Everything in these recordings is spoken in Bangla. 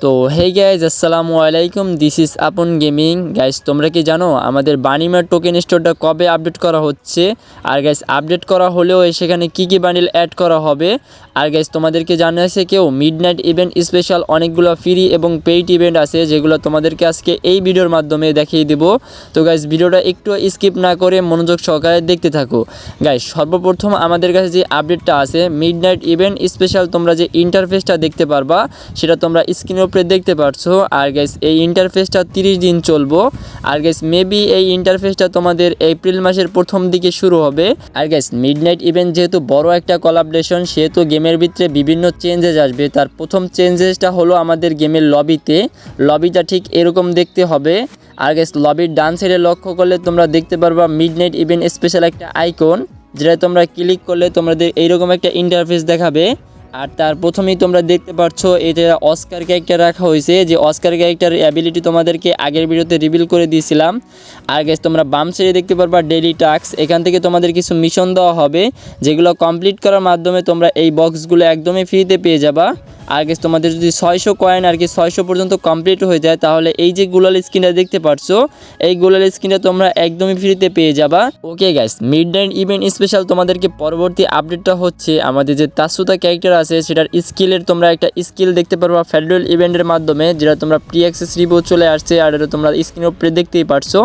তো হে গাইজ আসসালামু আলাইকুম, দিস ইজ আপন গেমিং। গাইজ তোমরা কি জানো আমাদের বানিমার টোকেন স্টোরটা কবে আপডেট করা হচ্ছে? আর গাইজ আপডেট করা হলেও সেখানে কি কি বান্ডিল অ্যাড করা হবে? আর গাইজ তোমাদেরকে জানিয়েছে কেউ মিডনাইট ইভেন্ট স্পেশাল অনেকগুলো ফ্রি এবং পেইড ইভেন্ট আছে যেগুলো তোমাদেরকে আজকে এই ভিডিওর মাধ্যমে দেখিয়ে দেব। তো গাইজ ভিডিওটা একটু স্কিপ না করে মনোযোগ সহকারে দেখতে থাকো। গাইজ সর্বপ্রথম আমাদের কাছে যে আপডেটটা আছে মিডনাইট ইভেন্ট স্পেশাল, তোমরা যে ইন্টারফেসটা দেখতে পারবা সেটা তোমরা স্ক্রিনের উপরে দেখতে পারছো। আর গাইস এই ইন্টারফেসটা 30 দিন চলবো। আর গাইস মেবি এই ইন্টারফেসটা তোমাদের এপ্রিল মাসের প্রথম দিকে শুরু হবে। আর গাইস মিডনাইট ইভেন্ট যেহেতু বড় একটা কোলাবরেশন, সেহেতু গেমের ভিতরে বিভিন্ন চেঞ্জেস আসবে। তার প্রথম চেঞ্জেসটা হলো আমাদের গেমের লবিটা ঠিক এরকম দেখতে হবে। আর গাইস লবির ডান সাইডে লক্ষ্য করলে তোমরা দেখতে পারবা মিডনাইট ইভেন্ট স্পেশাল একটা আইকন, যেটা তোমরা ক্লিক করলে তোমাদের এইরকম একটা ইন্টারফেস দেখাবে। আর তার প্রথমেই তোমরা দেখতে পাচ্ছ এটা অস্কার ক্যারেক্টার রাখা হয়েছে, যে অস্কার ক্যারেক্টার অ্যাবিলিটি তোমাদেরকে আগের ভিডিওতে রিভিল করে দিয়েছিলাম। আর গাইস তোমরা বাম সাইডে দেখতে পারবা ডেইলি টাস্ক, এখান থেকে তোমাদের কিছু মিশন দেওয়া হবে যেগুলো কমপ্লিট করার মাধ্যমে তোমরা এই বক্সগুলো একদমই ফ্রিতে পেয়ে যাবা। আর গাইস তোমাদের যদি 600 কয়েন আর কি 600 পর্যন্ত কমপ্লিট হয়ে যায়, তাহলে এই যে গুলাল স্ক্রিনটা দেখতে পাচ্ছ এই গুলাল স্ক্রিনটা তোমরা একদমই ফ্রিতে পেয়ে যাবা। Okay guys, midnight event special তোমাদেরকে পরবর্তী আপডেটটা হচ্ছে আমাদের যে তাসুতা ক্যারেক্টার আছে সেটার স্কিলের তোমরা একটা স্কিল দেখতে পারবা ফেডারেল ইভেন্টের মাধ্যমে, যেটা তোমরা প্রি অ্যাক্সেস রিভিউ চলে আসছে আর এটা তোমরা স্ক্রিনের উপরে দেখতেই পারছো।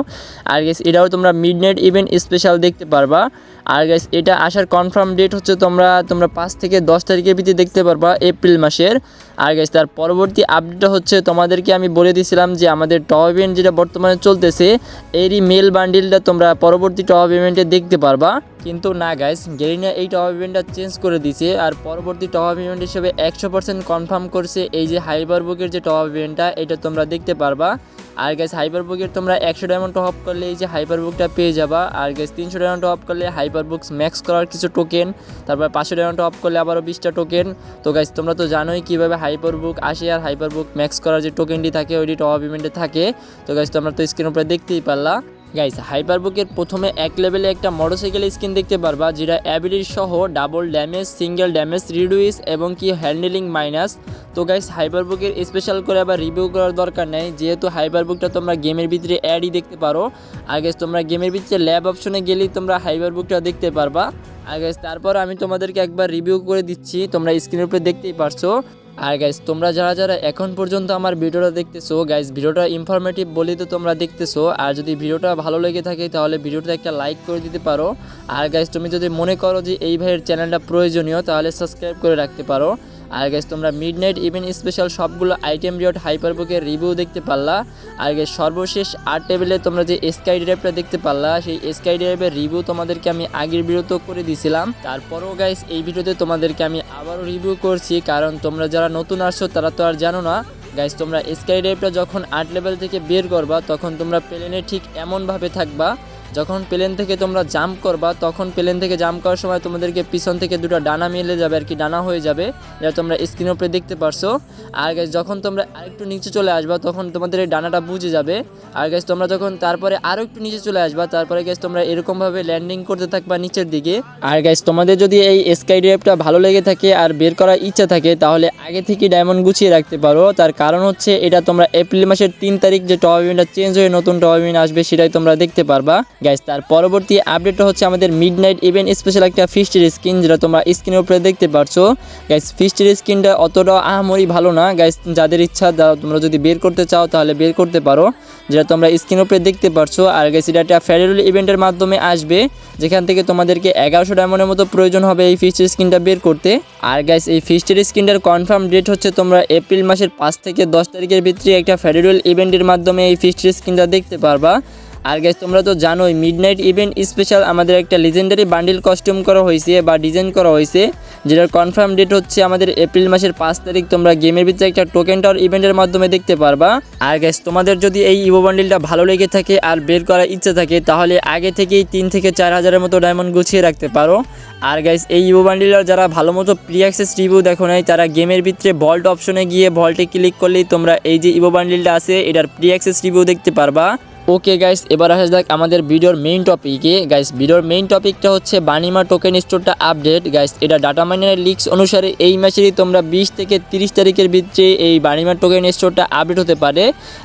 আর গাইস এটাও তোমরা মিডনাইট ইভেন্ট স্পেশাল দেখতে পারবা। আর গাইস এটা আসার কনফার্ম ডেট হচ্ছে তোমরা 5 থেকে 10 তারিখের ভিতরে দেখতে পারবা এপ্রিল মাসের। আর গাইস তার পরবর্তী আপডেটটা হচ্ছে তোমাদেরকে আমি বলে দিয়েছিলাম যে আমাদের টপ ইভেন্ট যেটা বর্তমানে চলতেছে এরই মেল বান্ডিলটা তোমরা পরবর্তী টপ ইভেন্টে দেখতে পারবা। কিন্তু না গাইস, গেরিনা এই টপ ইভেন্টটা চেঞ্জ করে দিয়েছে আর পরবর্তী টপ ইভেন্ট হিসেবে 100% কনফার্ম করছে এই যে হাইপারবুকের যে টপ ইভেন্টটা এটা তোমরা দেখতে পারবা। আর গাইস হাইপারবুকের তোমরা 100 ডায়মন্ড টপ করলে এই যে হাইপারবুকটা পেয়ে যাবা। আর গাইস 300 ডায়মন্ড টপ করলে হাইপারবুকস ম্যাক্স করার কিছু টোকেন, তারপর 500 ডায়মন্ড টপ করলে আবারও 20টা টোকেন। তো গাইস তোমরা তো জানোই কীভাবে হাইপারবুক আসে আর হাইপারবুক ম্যাক্স করার যে টোকেনটি থাকে ওইটি টপ ইভেন্টে থাকে। তো গাইস তোমরা তো স্ক্রিনের উপরে দেখতেই পারলা। গাইস হাইপারবুকের প্রথমে এক লেভেলে একটা মোটরসাইকেল স্কিন দেখতে পারবা, যেটা অ্যাবিলিটি সহ double damage, single damage reduce এবং কি হ্যান্ডেলিং মাইনাস। তো গাইস হাইপারবুকের স্পেশাল করে আবার রিভিউ করার দরকার নেই, যেহেতু হাইপারবুকটা তোমরা গেমের ভিতরে অ্যাডই দেখতে পারো। আর গাইস তোমরা গেমের ভিতরে ল্যাব অপশনে গেলেই তোমরা হাইপারবুকটা দেখতে পারবা। আর গাইস তারপর আমি তোমাদেরকে একবার রিভিউ করে দিচ্ছি, তোমরা স্ক্রিনের উপরে দেখতেই পারছো। আর গাইস তোমরা যারা এখন পর্যন্ত আমার ভিডিওটা দেখতেছো, গাইস ভিডিওটা ইনফরমেটিভ বলেই তো তোমরা দেখতেছো। আর যদি ভিডিওটা ভালো লেগে থাকে তাহলে ভিডিওটা একটা লাইক করে দিতে পারো। আর গাইস তুমি যদি মনে করো যে এই ভাইয়ের চ্যানেলটা প্রয়োজনীয় তাহলে সাবস্ক্রাইব করে রাখতে পারো। আর গাইস তোমরা মিডনাইট ইভেন্ট স্পেশাল সবগুলো আইটেম রিওয়ার্ড হাইপারবুকের রিভিউ দেখতে পারলা। আর গাইস সর্বশেষ আর্ট টেবিলে তোমরা যে স্কাই ড্রাইভটা দেখতে পারলা, সেই স্কাই ড্রাইভের রিভিউ তোমাদেরকে আমি আগের ভিডিওতে করে দিয়েছিলাম। তারপরও গাইস এই ভিডিওতে তোমাদেরকে আমি আবারও রিভিউ করছি, কারণ তোমরা যারা নতুন আসছো তারা তো আর জানো না। গাইস তোমরা স্কাই ড্রাইভটা যখন 8 লেভেল থেকে বের করবা তখন তোমরা প্লেনে ঠিক এমনভাবে থাকবা, যখন প্লেন থেকে তোমরা জাম্প করবা তখন প্লেন থেকে জাম্প করার সময় তোমাদেরকে পিছন থেকে দুটো ডানা মিলে যাবে আর কি, ডানা হয়ে যাবে, যেটা তোমরা স্ক্রিনের উপরে দেখতে পারছো। আর গাইস যখন তোমরা আরেকটু নিচে চলে আসবা তখন তোমাদের এই ডানাটা বুঝে যাবে। আর গাইস তোমরা যখন তারপরে আরও একটু নিচে চলে আসবা তারপরে গাইস তোমরা এরকমভাবে ল্যান্ডিং করতে থাকবা নিচের দিকে। আর গাইস তোমাদের যদি এই স্কাই ড্রাইভটা ভালো লেগে থাকে আর বের করার ইচ্ছা থাকে তাহলে আগে থেকে ডায়মন্ড গুছিয়ে রাখতে পারো। তার কারণ হচ্ছে এটা তোমরা এপ্রিল মাসের 3 তারিখ যে টপ ইভেন্টটা চেঞ্জ হয়ে নতুন টপ ইভেন্ট আসবে সেটাই তোমরা দেখতে পারবা। গাইস তার পরবর্তী আপডেটটা হচ্ছে আমাদের মিডনাইট ইভেন্ট স্পেশাল একটা ফিস্টের স্কিন, যেটা তোমরা স্ক্রিনের উপরে দেখতে পারছো। গাইস ফিস্টের স্কিনটা অতটা আহামরি ভালো না গাইস, যাদের ইচ্ছা তোমরা যদি বের করতে চাও তাহলে বের করতে পারো, যেটা তোমরা স্ক্রিনের উপরে দেখতে পারছো। আর গাইস এটা একটা ফেডারেল ইভেন্টের মাধ্যমে আসবে, যেখান থেকে তোমাদেরকে 1100 ডায়মন্ডের মতো প্রয়োজন হবে এই ফিস্টের স্কিনটা বের করতে। আর গাইস এই ফিস্টের স্কিনটার কনফার্ম ডেট হচ্ছে তোমরা এপ্রিল মাসের 5 থেকে 10 তারিখের ভিতরে একটা ফেডারেল ইভেন্টের মাধ্যমে এই ফিস্টের স্কিনটা দেখতে পারবা। আর গাইস তোমরা তো জানোই মিডনাইট ইভেন্ট স্পেশাল আমাদের একটা লিজেন্ডারি বান্ডিল কস্টিউম করা হয়েছে বা ডিজাইন করা হয়েছে, যেটার কনফার্ম ডেট হচ্ছে আমাদের এপ্রিল মাসের 5 তারিখ। তোমরা গেমের ভিতরে একটা টোকেন টাওয়ার ইভেন্টের মাধ্যমে দেখতে পারবা। আর গাইস তোমাদের যদি এই ইভো বান্ডিলটা ভালো লেগে থাকে আর বের করার ইচ্ছা থাকে তাহলে আগে থেকেই 3 থেকে 4 হাজারের মতো ডায়মন্ড গুছিয়ে রাখতে পারো। আর গাইস এই ইভো বান্ডিলার যারা ভালো মতো প্রি অ্যাক্সেস রিভিউ দেখো নাই তারা গেমের ভিতরে ভল্ট অপশনে গিয়ে ভল্টে ক্লিক করলেই তোমরা এই যে ইভো বান্ডিলটা আছে এটার প্রি অ্যাক্সেস রিভিউ দেখতে পারবা। ওকে গাইস, এবার আসা যাক আমাদের ভিডিওর মেইন টপিকে। গাইস ভিডিওর মেইন টপিকটা হচ্ছে বানিমা টোকেন স্টোরটা আপডেট। গাইস এটা ডাটা মাইনারের লিক্স অনুসারে এই মাসেরই তোমরা 20 থেকে 30 তারিখের ভিতরে এই বানিমা টোকেন স্টোরটা আপডেট হতে পারে।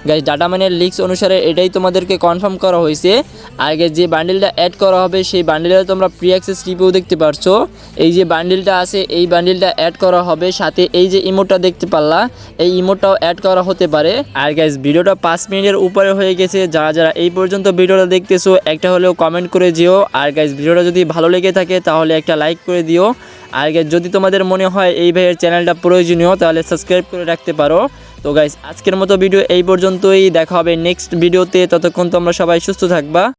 গাইস ডাটা মাইনারের লিক্স অনুসারে এটাই তোমাদেরকে কনফার্ম করা হয়েছে। আর গাইস যে বান্ডিলটা অ্যাড করা হবে সেই বান্ডিলে তোমরা প্রি অ্যাক্সেস রিভিউ দেখতে পারছো। এই যে বান্ডিলটা আছে এই বান্ডিলটা অ্যাড করা হবে, সাথে এই যে ইমোটটা দেখতে পারলা এই ইমোটটাও অ্যাড করা হতে পারে। আর গাইস ভিডিওটা 5 মিনিটের উপরে হয়ে গেছে। যারা এই পর্যন্ত ভিডিওটা দেখতেছো একটা হলেও কমেন্ট করে দিও। আর গাইস ভিডিওটা যদি ভালো লেগে থাকে তাহলে একটা লাইক করে দিও। আর গাইস যদি তোমাদের মনে হয় এই ভাইয়ের চ্যানেলটা প্রয়োজনীয় তাহলে সাবস্ক্রাইব করে রাখতে পারো। তো গাইস আজকের মতো ভিডিও এই পর্যন্তই, দেখা হবে নেক্সট ভিডিওতে। ততক্ষণ তোমরা সবাই সুস্থ থাকবা।